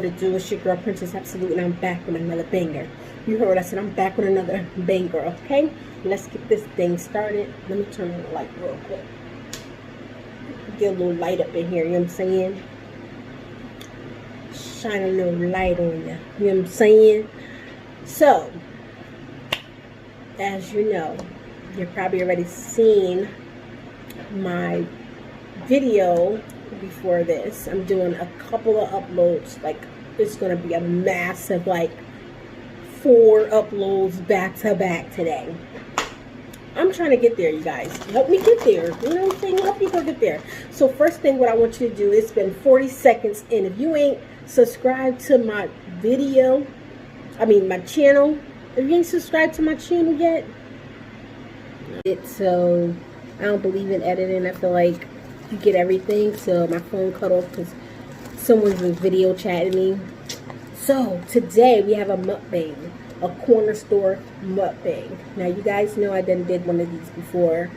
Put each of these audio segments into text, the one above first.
what it do. It's your girl Princess Absolute, and I'm back with another banger. You heard what I said, I'm back with another banger, okay? Let's get this thing started. Let me turn on the light real quick. Get a little light up in here, you know what I'm saying? Shine a little light on you, you know what I'm saying? So, as you know, you've probably already seen my video before this. I'm doing a couple of uploads. Like, it's gonna be a massive, like, 4 uploads back to back today. I'm trying to get there, you guys. Help me get there. You know what I'm saying? Help you go get there. So first thing, what I want you to do is spend 40 seconds in. If you ain't subscribed to my video, my channel, if you ain't subscribed to my channel yet, so I don't believe in editing. I feel like you get everything. So my phone cut off because someone was video chatting me. So today we have a mukbang, a corner store mukbang. Now you guys know I done did one of these before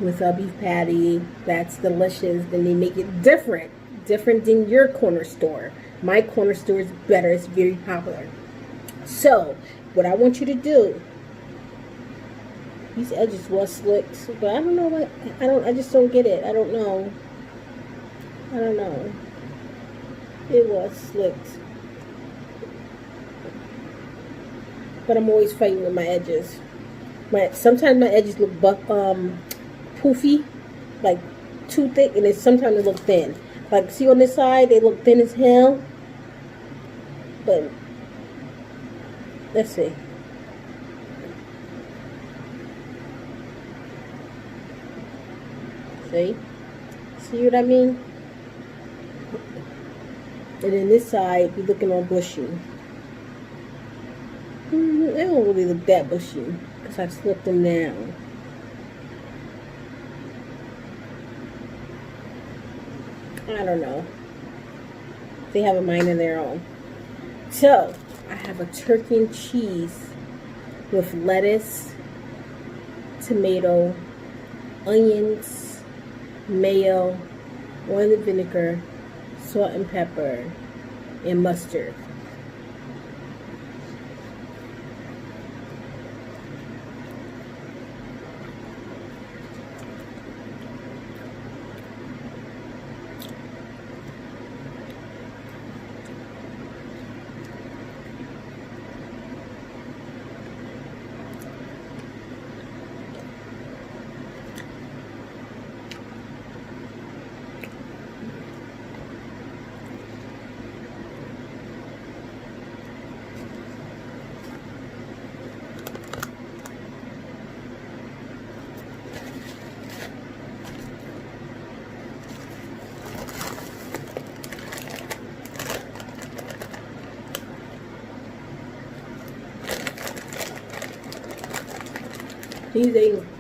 with a beef patty. That's delicious. Then they make it different than your corner store. My corner store is better. It's very popular. So what I want you to do, these edges was slicked, but I don't know what, I just don't get it. I don't know. It was slicked. But I'm always fighting with my edges. Sometimes my edges look poofy, like too thick, and then sometimes they look thin. Like, see on this side, they look thin as hell. But let's see. See what I mean? And then this side be looking all bushy. They don't really look that bushy because I slipped them down. I don't know. They have a mind of their own. So I have a turkey and cheese with lettuce, tomato, onions, mayo, oil and vinegar, salt and pepper, and mustard.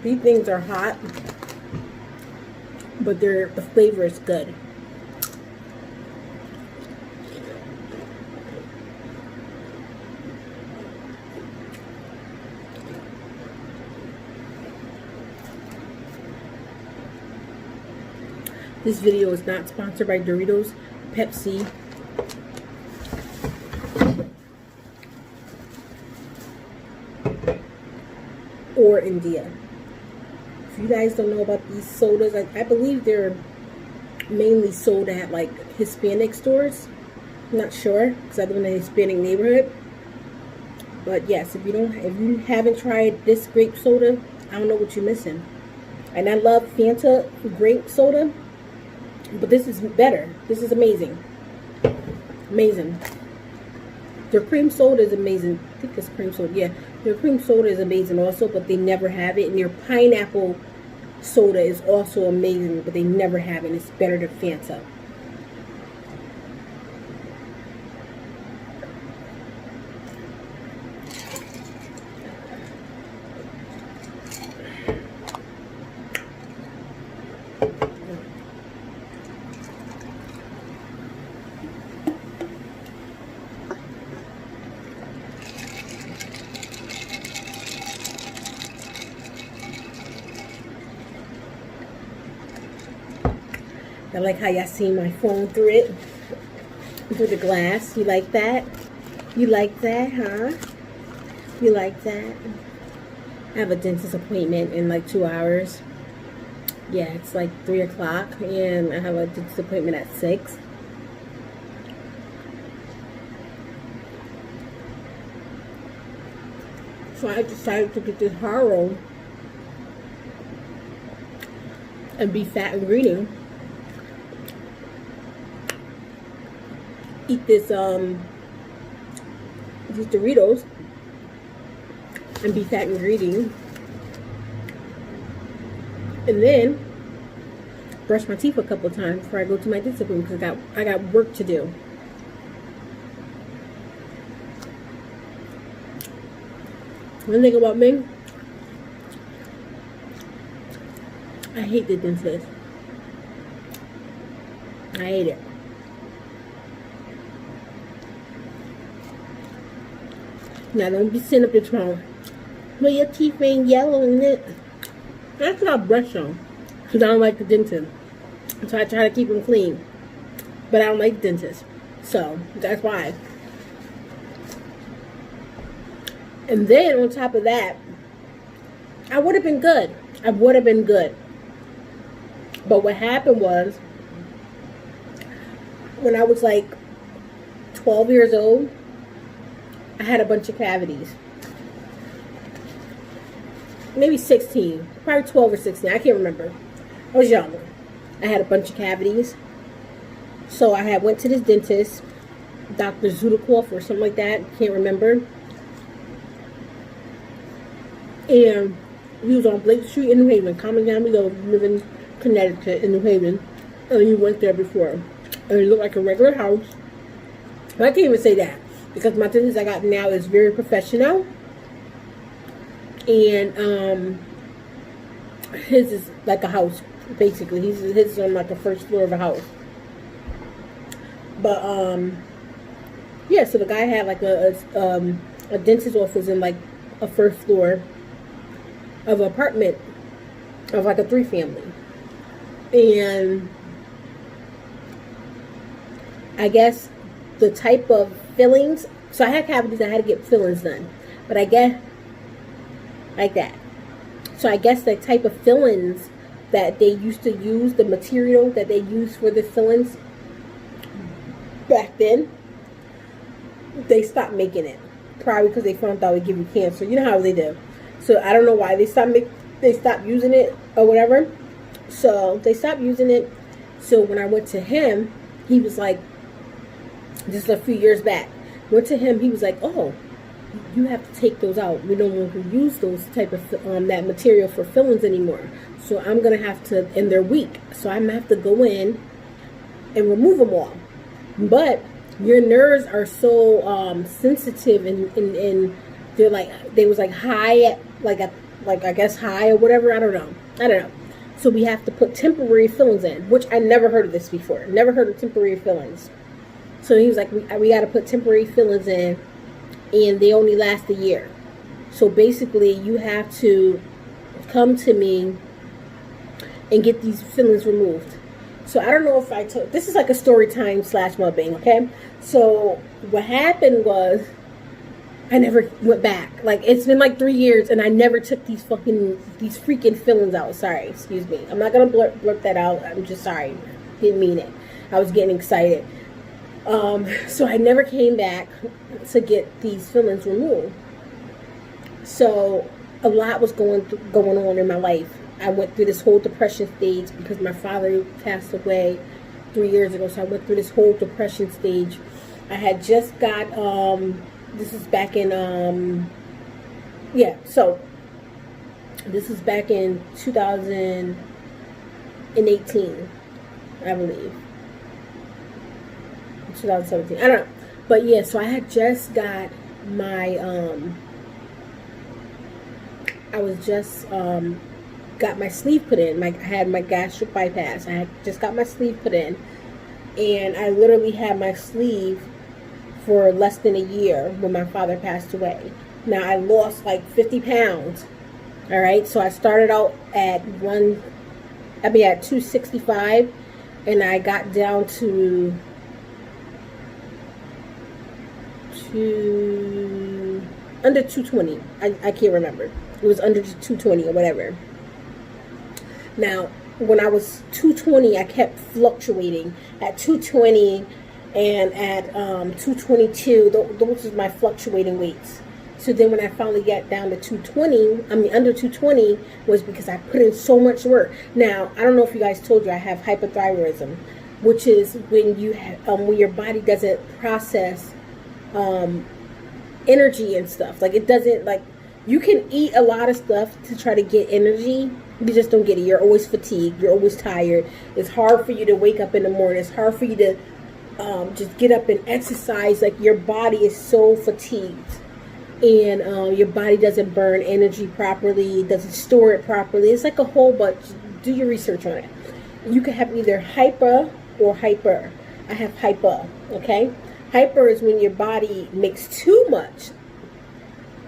These things are hot, but the flavor is good. This video is not sponsored by Doritos, Pepsi, or India. If you guys don't know about these sodas, I believe they're mainly sold at like Hispanic stores. I'm not sure because I live in a Hispanic neighborhood. But yes, if you haven't tried this grape soda, I don't know what you're missing. And I love Fanta grape soda, but this is better. This is amazing. Amazing. Their cream soda is amazing. I think it's cream soda. Yeah, their cream soda is amazing also, but they never have it. And their pineapple soda is also amazing, but they never have it. It's better than Fanta. I like how y'all see my phone through it. through the glass. You like that? You like that, huh? You like that? I have a dentist appointment in like 2 hours. Yeah, it's like 3 o'clock, and I have a dentist appointment at 6. So I decided to get this Haro and be fat and greedy. Eat this these Doritos and be fat and greedy, and then brush my teeth a couple of times before I go to my dentist appointment because I got work to do. One thing about me, I hate the dentist. I hate it. Now don't be sitting up your tongue. Well, your teeth ain't yellow in it. That's what I brush on. Because I don't like the dentist. So I try to keep them clean. But I don't like the dentist. So that's why. And then on top of that, I would have been good. I would have been good. But what happened was, when I was like 12 years old, I had a bunch of cavities. Maybe 16. Probably 12 or 16. I can't remember. I was younger. I had a bunch of cavities. So I went to this dentist, Dr. Zudikoff or something like that. Can't remember. And he was on Blake Street in New Haven. Coming down below, live in Connecticut in New Haven. And he went there before. And it looked like a regular house. But I can't even say that, because my dentist I got now is very professional. And his is like a house, basically. His is on like the first floor of a house. But yeah, so the guy had like a dentist office in like a first floor of an apartment of like a 3-family. And I guess the type of fillings, so I had cavities, I had to get fillings done, but I guess like that. So I guess the type of fillings that they used to use, the material that they used for the fillings back then, they stopped making it. Probably because they found out it would give you cancer. You know how they do. So I don't know why they stopped using it or whatever. So they stopped using it. So when I went to him, he was like, just a few years back, went to him, he was like, oh, you have to take those out. We don't want to use those type of that material for fillings anymore. So I'm gonna have to, and they're weak, so I'm gonna have to go in and remove them all. But your nerves are so sensitive, and they're like, they was like high at like I guess high or whatever. I don't know. So we have to put temporary fillings in, which I never heard of this before. Never heard of temporary fillings. So he was like, we got to put temporary fillings in, and they only last a year. So basically, you have to come to me and get these fillings removed. So I don't know if I told, this is like a story time / mukbang, okay? So what happened was, I never went back. Like, it's been like 3 years, and I never took these freaking fillings out. Sorry, excuse me. I'm not going to blurt that out. I'm just sorry. Didn't mean it. I was getting excited. So I never came back to get these fillings removed. So a lot was going on in my life. I went through this whole depression stage because my father passed away 3 years ago. So I went through this whole depression stage. I had just got, this is back in, yeah, so this is back in 2018, I believe. 2017, I don't know. But yeah, so I had just got my, got my sleeve put in. I had my gastric bypass. I had just got my sleeve put in, and I literally had my sleeve for less than a year when my father passed away. Now I lost like 50 pounds. All right, so I started out at 265, and I got down to under 220. I can't remember. It was under 220 or whatever. Now, when I was 220, I kept fluctuating at 220 and at 222. Those are my fluctuating weights. So then when I finally got down to 220, under 220, was because I put in so much work. Now, I don't know if you guys told you I have hypothyroidism, which is when you have, when your body doesn't process energy and stuff. Like, it doesn't, like, you can eat a lot of stuff to try to get energy. You just don't get it. You're always fatigued. You're always tired. It's hard for you to wake up in the morning. It's hard for you to just get up and exercise. Like, your body is so fatigued. And your body doesn't burn energy properly, doesn't store it properly. It's like a whole bunch. Do your research on it. You can have either hyper or hyper. I have hyper, okay? Hyper is when your body makes too much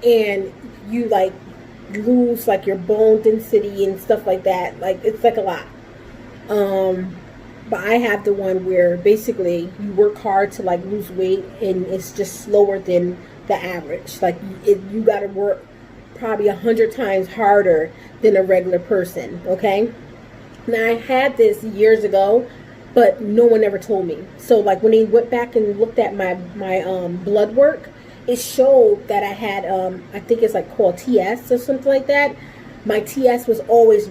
and you like lose like your bone density and stuff like that. Like, it's like a lot. But I have the one where basically you work hard to like lose weight and it's just slower than the average. Like, you got to work probably 100 times harder than a regular person. Okay. Now, I had this years ago, but no one ever told me. So like when they went back and looked at my blood work, it showed that I had I think it's like called TS or something like that. My TS was always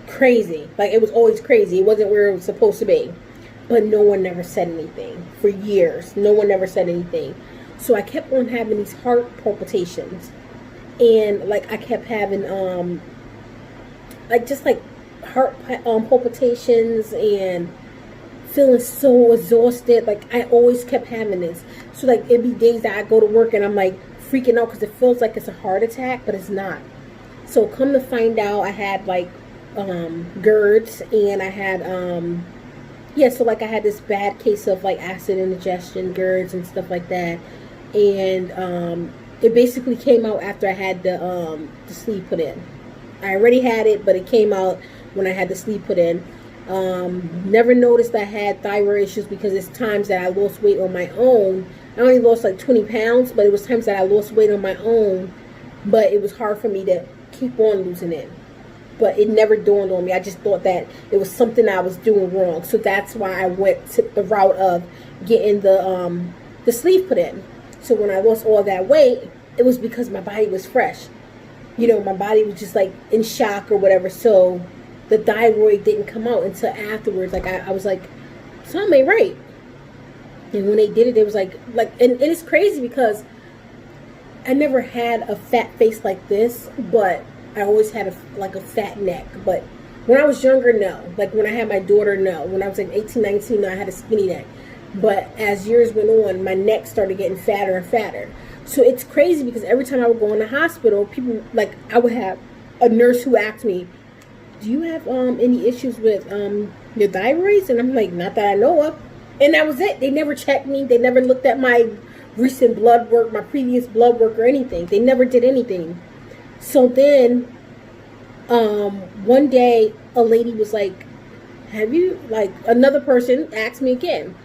crazy. Like, it was always crazy. It wasn't where it was supposed to be. But no one never said anything for years. No one never said anything. So I kept on having these heart palpitations, and like I kept having like just like heart palpitations and feeling so exhausted. Like, I always kept having this. So like, it'd be days that I go to work and I'm like freaking out because it feels like it's a heart attack, but it's not. So come to find out, I had like GERDs, and I had yeah, so like I had this bad case of like acid indigestion, GERDs and stuff like that. And it basically came out after I had the sleeve put in. I already had it, but it came out when I had the sleeve put in. Never noticed I had thyroid issues because it's times that I lost weight on my own. I only lost like 20 pounds, but it was times that I lost weight on my own. But it was hard for me to keep on losing it. But it never dawned on me. I just thought that it was something I was doing wrong. So that's why I went to the route of getting the sleeve put in. So when I lost all that weight, it was because my body was fresh. You know, my body was just like in shock or whatever. So the thyroid didn't come out until afterwards. Like, I was like, something ain't right. And when they did it, it was like, and it's crazy because I never had a fat face like this, but I always had a fat neck. But when I was younger, no. Like, when I had my daughter, no. When I was like 18, 19, no, I had a skinny neck. But as years went on, my neck started getting fatter and fatter. So it's crazy because every time I would go in the hospital, people, like, I would have a nurse who asked me, do you have any issues with your thyroid? And I'm like, not that I know of. And that was it. They never checked me. They never looked at my recent blood work, my previous blood work or anything. They never did anything. So then one day a lady was like, have you, like, another person asked me again,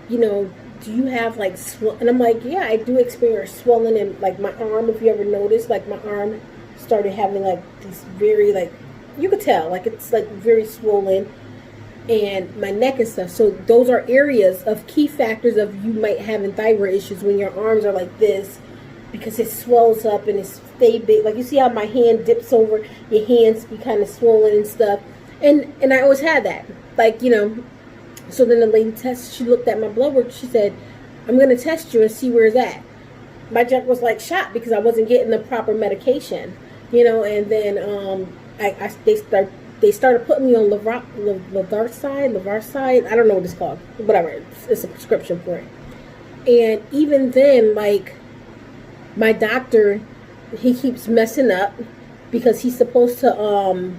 you know, do you have like and I'm like, yeah, I do experience swelling in like my arm. If you ever noticed, like my arm started having like these very, like, you could tell like it's like very swollen, and my neck and stuff. So those are areas of key factors of you might having thyroid issues when your arms are like this, because it swells up and it's stay big. Like, you see how my hand dips over, your hands be kind of swollen and stuff. And I always had that, like, you know. So then the lady she looked at my blood work. She said, I'm going to test you and see where it's at. My junk was like shot because I wasn't getting the proper medication, you know. And then they started putting me on Levarside. I don't know what it's called. Whatever. It's a prescription for it. And even then, like, my doctor, he keeps messing up because he's supposed to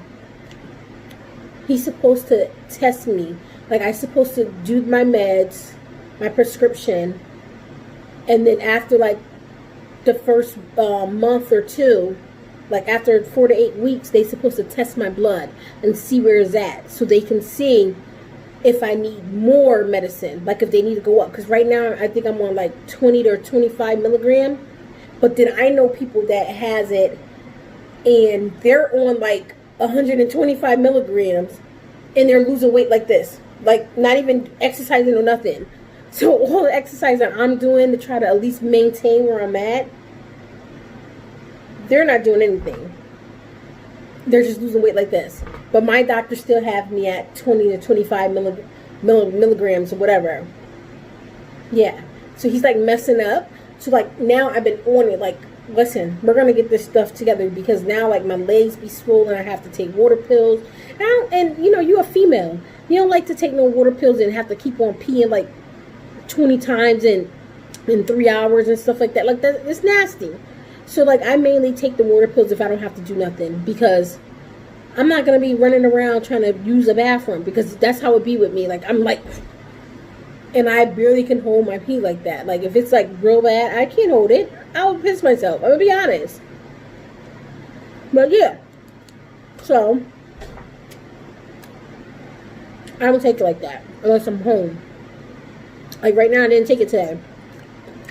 test me. Like, I'm supposed to do my meds, my prescription, and then after like the first month or two, like after 4 to 8 weeks, they're supposed to test my blood and see where it's at, so they can see if I need more medicine, like if they need to go up. Because right now, I think I'm on like 20 or 25 milligram. But then I know people that has it, and they're on like 125 milligrams, and they're losing weight like this. Like, not even exercising or nothing. So all the exercise that I'm doing to try to at least maintain where I'm at, they're not doing anything. They're just losing weight like this. But my doctor still have me at 20 to 25 milligrams or whatever. Yeah. So he's like messing up. So like now I've been on it. Like, listen, we're going to get this stuff together, because now like my legs be swollen. I have to take water pills. And you know, you're a female. You don't like to take no water pills and have to keep on peeing like 20 times in 3 hours and stuff like that. Like, that, it's nasty. So like I mainly take the water pills if I don't have to do nothing, because I'm not going to be running around trying to use a bathroom, because that's how it be with me. Like, I'm like, and I barely can hold my pee like that. Like, if it's like real bad, I can't hold it. I'll piss myself. I'm going to be honest. But yeah. So I don't take it like that unless I'm home. Like right now, I didn't take it today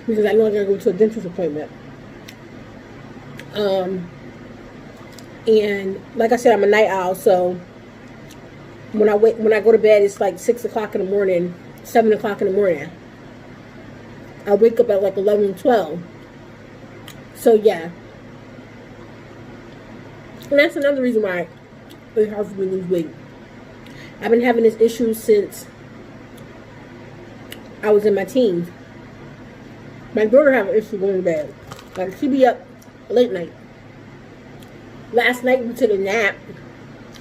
because I know I gotta go to a dentist appointment. And like I said, I'm a night owl, so when I go to bed, it's like 6 o'clock in the morning, 7 o'clock in the morning. I wake up at like 11, 12. So yeah, and that's another reason why it's hard for me to lose weight. I've been having this issue since I was in my teens. My daughter have an issue going to bed. Like, she be up late night. Last night we took a nap.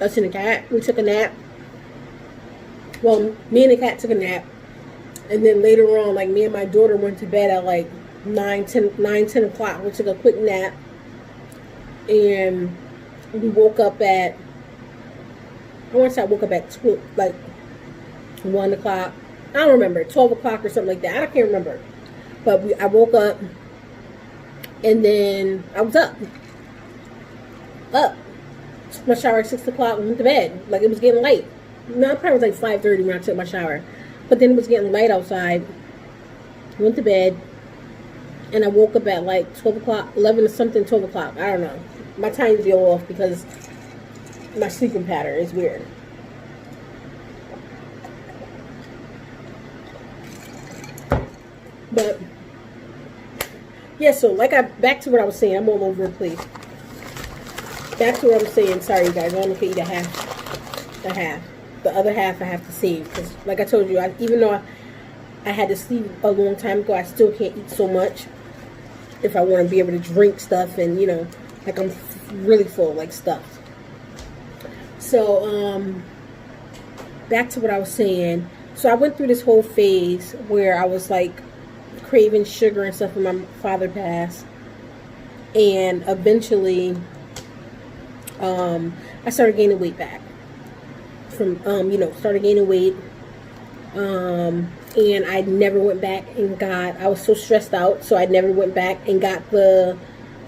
Us and the cat, we took a nap. Well, me and the cat took a nap. And then later on, like, me and my daughter went to bed at like 9, 10 o'clock. We took a quick nap. And we woke up at, I want to say I woke up at like 1 o'clock. I don't remember, 12 o'clock or something like that. I can't remember. But I woke up, and then I was up. Took my shower at 6 o'clock and went to bed. Like, it was getting late. No, it probably was like 5:30 when I took my shower. But then it was getting light outside. Went to bed. And I woke up at like 12 o'clock, 11 or something, 12 o'clock. I don't know. My times be all off because my sleeping pattern is weird. But yeah, so like back to what I was saying. I'm all over the place. Back to what I was saying. Sorry, you guys. I only can eat a half. The other half I have to save, because like I told you, even though I had to sleep a long time ago, I still can't eat so much if I want to be able to drink stuff, and you know, like, I'm really full, like, stuff. So back to what I was saying. So I went through this whole phase where I was like craving sugar and stuff when my father passed, and eventually I started gaining weight back from started gaining weight, and I never went back and I was so stressed out, so I never went back and got the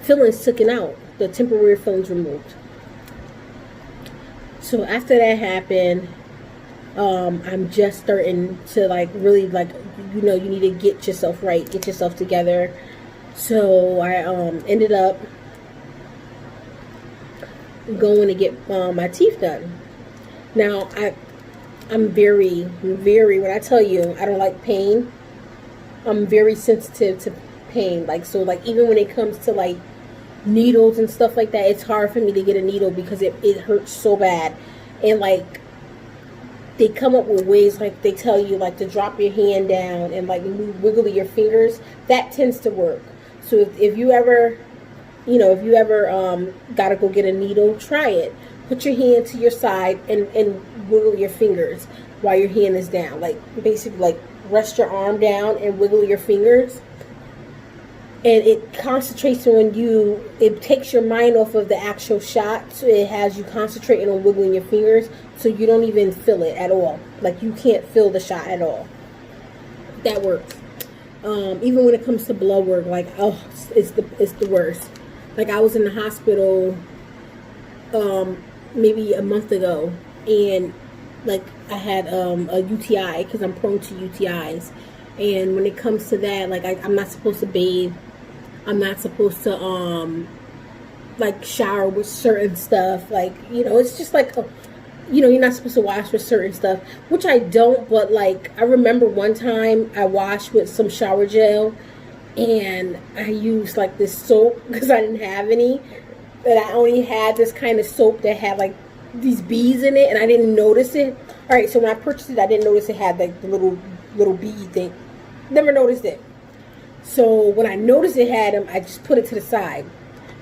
fillings taken out, the temporary fillings removed. So after that happened, I'm just starting to like really, like, you know, you need to get yourself right, get yourself together. So I ended up going to get my teeth done. Now I'm very, when I tell you I don't like pain, I'm very sensitive to pain. Like, so like even when it comes to like needles and stuff like that, it's hard for me to get a needle because it hurts so bad. And like, they come up with ways, like they tell you like to drop your hand down and like wiggle your fingers. That tends to work. So if you ever, gotta go get a needle, try it. Put your hand to your side and wiggle your fingers while your hand is down. Like, basically, like, rest your arm down and wiggle your fingers. And it concentrates on you. It takes your mind off of the actual shot. So it has you concentrating on wiggling your fingers. So you don't even feel it at all. Like, you can't feel the shot at all. That works. Even when it comes to blood work, like, oh, it's the worst. Like, I was in the hospital maybe a month ago, and like I had a UTI, because I'm prone to UTIs. And when it comes to that, like I'm not supposed to bathe. I'm not supposed to like shower with certain stuff. Like, you know, it's just like you know, you're not supposed to wash with certain stuff, which I don't. But like, I remember one time I washed with some shower gel, and I used like this soap because I didn't have any. That I only had this kind of soap that had like these beads in it, and I didn't notice it. All right, so when I purchased it, I didn't notice it had like the little bead thing. Never noticed it. So when I noticed it had them, I just put it to the side.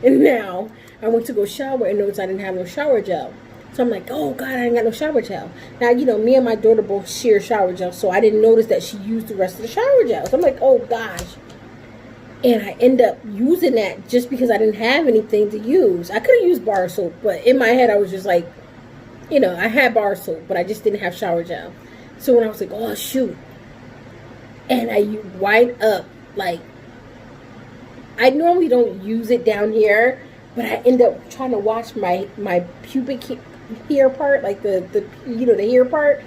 And now I went to go shower and noticed I didn't have no shower gel. So I'm like, oh God, I ain't got no shower gel. Now, you know, me and my daughter both share shower gel, so I didn't notice that she used the rest of the shower gel. So I'm like, oh gosh. And I end up using that just because I didn't have anything to use. I could have used bar soap, but in my head I was just like, you know, I had bar soap, but I just didn't have shower gel. So when I was like, oh shoot. And I wind up, like, I normally don't use it down here, but I end up trying to wash my pubic hair part, like the you know, the hair part,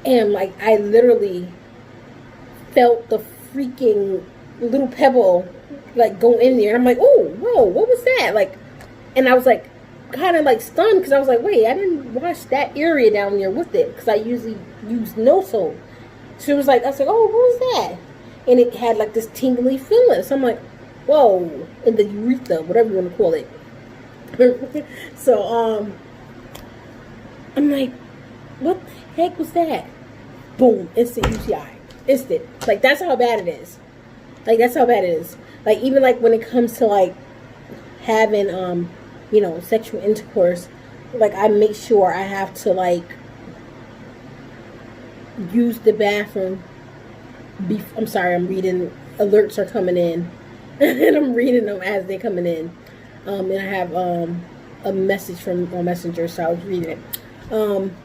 and like I literally felt the freaking little pebble like go in there, and I'm like, oh whoa, what was that? Like, and I was like kind of like stunned, because I was like, wait, I didn't wash that area down there with it, because I usually use no soap. So it was like, I was like, oh, what was that? And it had like this tingly feeling. So I'm like, whoa, in the urethra, whatever you want to call it. So I'm like, what the heck was that? Boom, instant UTI. Instant. Like, that's how bad it is. Like, that's how bad it is. Like, even like when it comes to like having you know, sexual intercourse, like I make sure I have to like use the bathroom. I'm sorry, I'm reading, alerts are coming in and I'm reading them as they're coming in. And I have a message from my messenger, so I was reading it.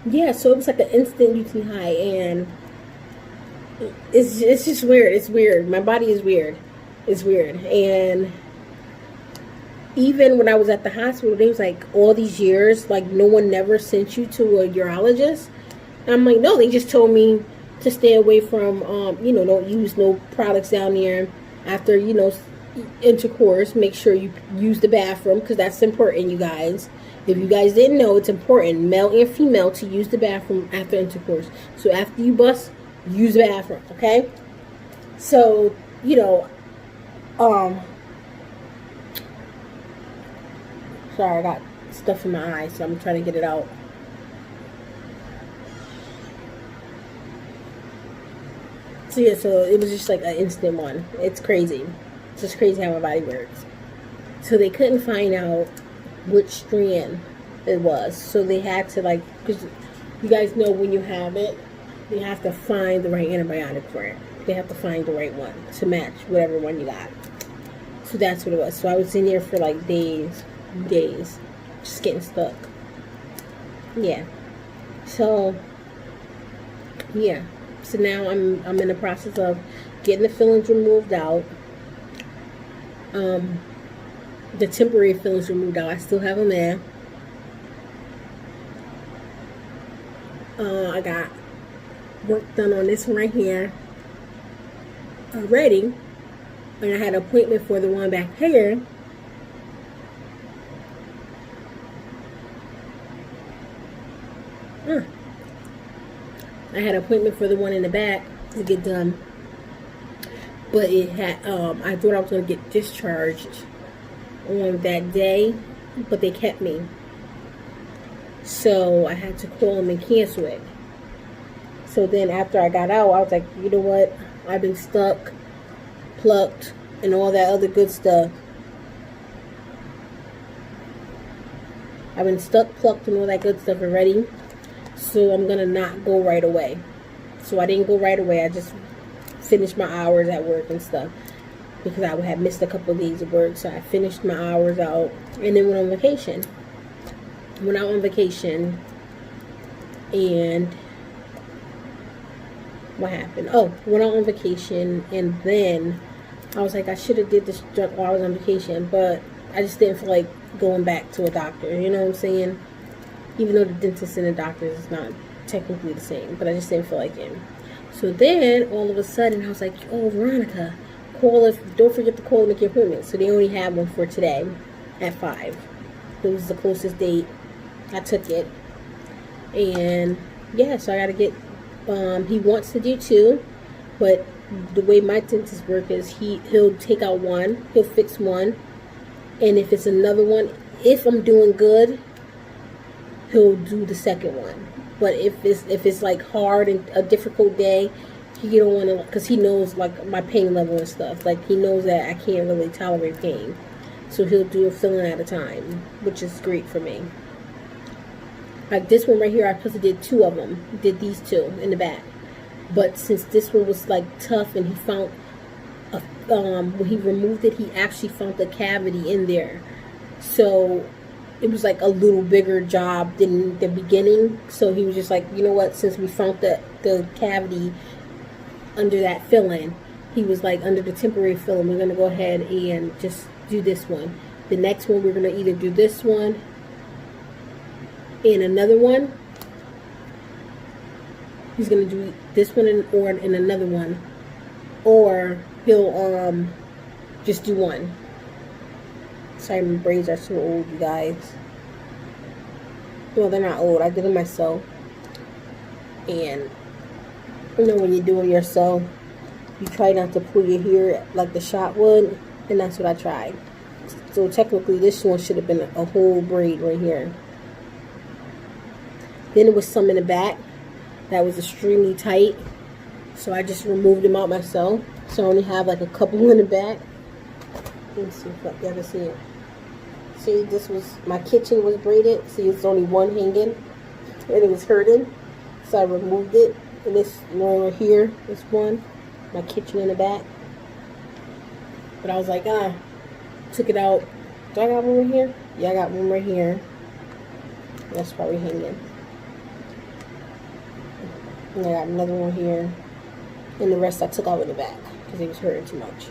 Yeah, so it was like an instant UTI, and it's just weird. It's weird. My body is weird. It's weird. And even when I was at the hospital, they was like, all these years, like, no one never sent you to a urologist. And I'm like, no, they just told me to stay away from, you know, don't use no products down there after, you know, intercourse. Make sure you use the bathroom, because that's important, you guys. If you guys didn't know, it's important, male and female, to use the bathroom after intercourse. So after you bust, use the bathroom, okay? So, you know, sorry, I got stuff in my eye, so I'm trying to get it out. So yeah, so it was just like an instant one. It's crazy. It's just crazy how my body works. So they couldn't find out which strand it was. So they had to, like, because you guys know when you have it, you have to find the right antibiotic for it. They have to find the right one to match whatever one you got. So that's what it was. So I was in there for like days, just getting stuck. Yeah. So yeah. So now I'm in the process of getting the fillings removed out. The temporary fillings removed out. I still have them there. I got work done on this one right here already, and I had an appointment for the one back here. I had an appointment for the one in the back to get done, but it had I thought I was going to get discharged on that day, but they kept me, so I had to call them and cancel it. So then after I got out, I was like, you know what, I've been stuck, plucked, and all that other good stuff. I've been stuck, plucked, and all that good stuff already. So I'm going to not go right away. So I didn't go right away. I just finished my hours at work and stuff, because I had missed a couple of days of work. So I finished my hours out and then went on vacation. Went out on vacation, and what happened? Oh, went out on vacation, and then I was like, I should have did this while I was on vacation, but I just didn't feel like going back to a doctor. You know what I'm saying? Even though the dentist and the doctors is not technically the same, but I just didn't feel like it. So then, all of a sudden, I was like, oh, Veronica, don't forget to call and make your appointment. So they only had one for today at 5. It was the closest date. I took it. And, yeah, so I got to get, he wants to do 2, but the way my dentist work is he'll take out one, he'll fix one, and if it's another one, if I'm doing good, he'll do the second one. But if it's like hard and a difficult day, he don't want to, because he knows like my pain level and stuff. Like he knows that I can't really tolerate pain, so he'll do a filling at a time, which is great for me. Like this one right here, I supposed to did 2 of them. Did these 2 in the back, but since this one was like tough, and he found when he removed it, he actually found the cavity in there, so it was like a little bigger job than the beginning. So he was just like, you know what, since we found the cavity under that filling, he was like, under the temporary filling, we're going to go ahead and just do this one. The next one, we're going to either do this one and another one. He's going to do this one or in another one, or he'll just do one. Sorry, my braids are so old, you guys. Well, they're not old. I did them myself. And you know, when you do it yourself, you try not to pull your hair like the shot would, and that's what I tried. So technically, this one should have been a whole braid right here. Then there was some in the back that was extremely tight, so I just removed them out myself. So I only have like a couple in the back. Let me see if you ever see it. See, this was, my kitchen was braided. See, it's only one hanging, and it was hurting. So I removed it. And this one right here, this one, my kitchen in the back. But I was like, took it out. Do I got one right here? Yeah, I got one right here. That's probably hanging. And I got another one here. And the rest I took out in the back because it was hurting too much.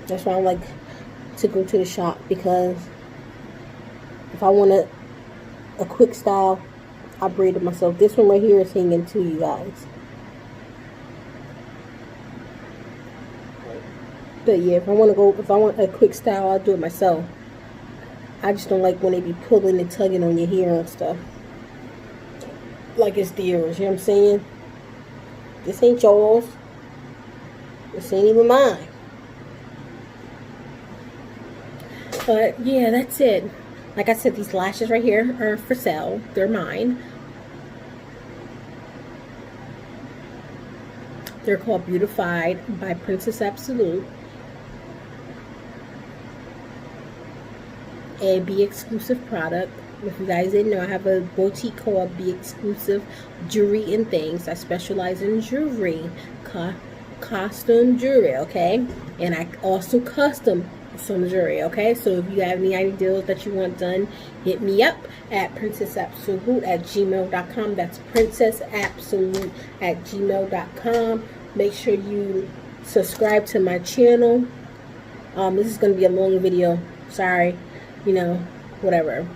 That's why I like to go to the shop, because if I want a quick style, I braid it myself. This one right here is hanging too, you guys. But yeah, if I want a quick style, I'll do it myself. I just don't like when they be pulling and tugging on your hair and stuff. Like it's theirs, you know what I'm saying? This ain't yours. This ain't even mine. But yeah, that's it. Like I said, these lashes right here are for sale. They're mine. They're called Beautified by PrincessAbsolute. A B-XCLUSIVE product. If you guys didn't know, I have a boutique called B-XCLUSIVE Jewelry and Things. I specialize in jewelry, costume jewelry, okay? And I also custom some jewelry, okay? So if you have any ideas that you want done, hit me up at princessabsolute@gmail.com. That's princessabsolute@gmail.com. Make sure you subscribe to my channel. This is going to be a long video. Sorry, you know, whatever.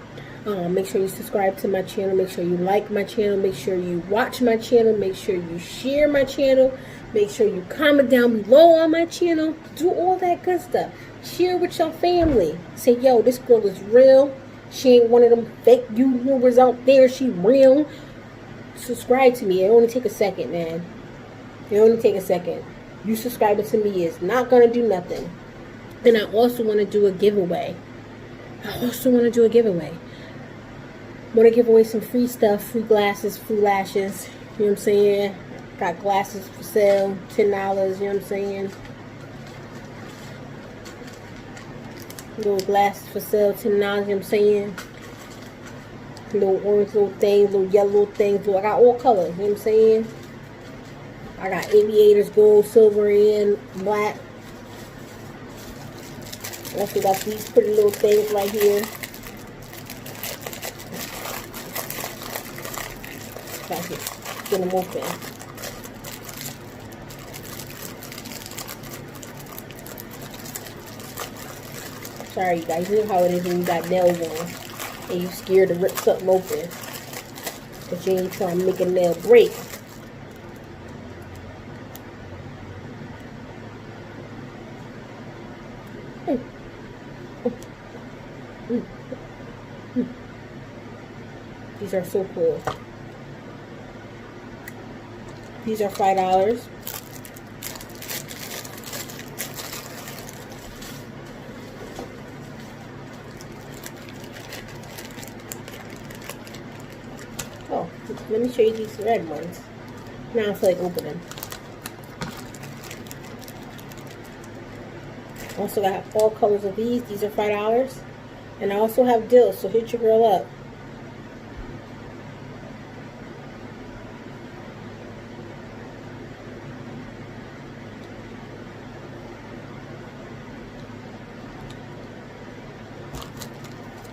Make sure you subscribe to my channel. Make sure you like my channel. Make sure you watch my channel. Make sure you share my channel. Make sure you comment down below on my channel. Do all that good stuff. Share with your family. Say, yo, this girl is real. She ain't one of them fake YouTubers out there. She real. Subscribe to me. It only take a second, man. It only take a second. You subscribing to me is not going to do nothing. And I also want to do a giveaway. Want to give away some free stuff, free glasses, free lashes. You know what I'm saying? Got glasses for sale, $10. You know what I'm saying? Little glasses for sale, $10. You know what I'm saying? Little orange, little things, little yellow things. I got all colors. You know what I'm saying? I got aviators, gold, silver, and black. Also got these pretty little things right here. Get them open. Sorry, you guys. You know how it is when you got nails on and you scared to rip something open. But you ain't trying to make a nail break. These are so cool. These are $5. Oh, let me show you these red ones. Now I feel like opening. Also got all colors of these. These are $5. And I also have dills, so hit your girl up.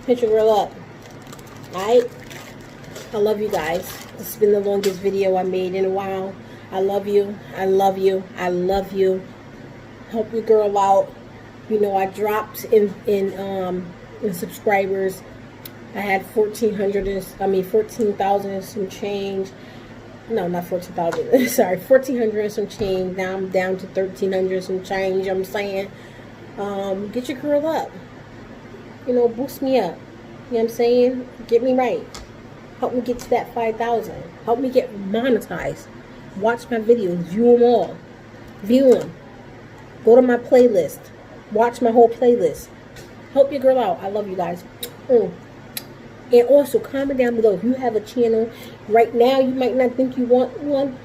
Hit your girl up. Alright? I love you guys. This has been the longest video I made in a while. I love you. I love you. I love you. Help your girl out. You know, I dropped in subscribers. I had 14,000 and some change. No, not 14,000. Sorry, 1,400 and some change. Now I'm down to 1,300 and some change. I'm saying, get your girl up. You know, boost me up. You know what I'm saying? Get me right. Help me get to that 5,000. Help me get monetized. Watch my videos. View them all. View them. Go to my playlist. Watch my whole playlist. Help your girl out. I love you guys. And also, comment down below if you have a channel. Right now, you might not think you want one.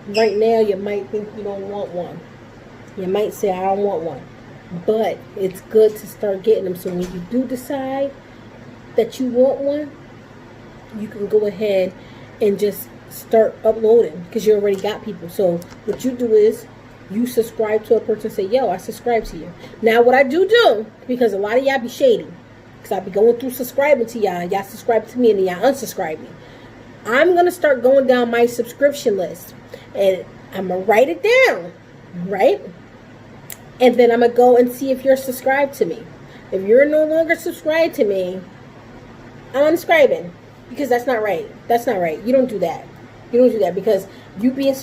Right now, you might think you don't want one. You might say, I don't want one. But it's good to start getting them. So when you do decide that you want one, you can go ahead and just start uploading because you already got people. So what you do is you subscribe to a person and say, yo, I subscribe to you. Now what I do, because a lot of y'all be shady, because I be going through subscribing to y'all, y'all subscribe to me and y'all unsubscribe me. I'm going to start going down my subscription list and I'm going to write it down, right? And then I'm going to go and see if you're subscribed to me. If you're no longer subscribed to me, I'm unsubscribing because that's not right. That's not right. You don't do that. You don't do that because you being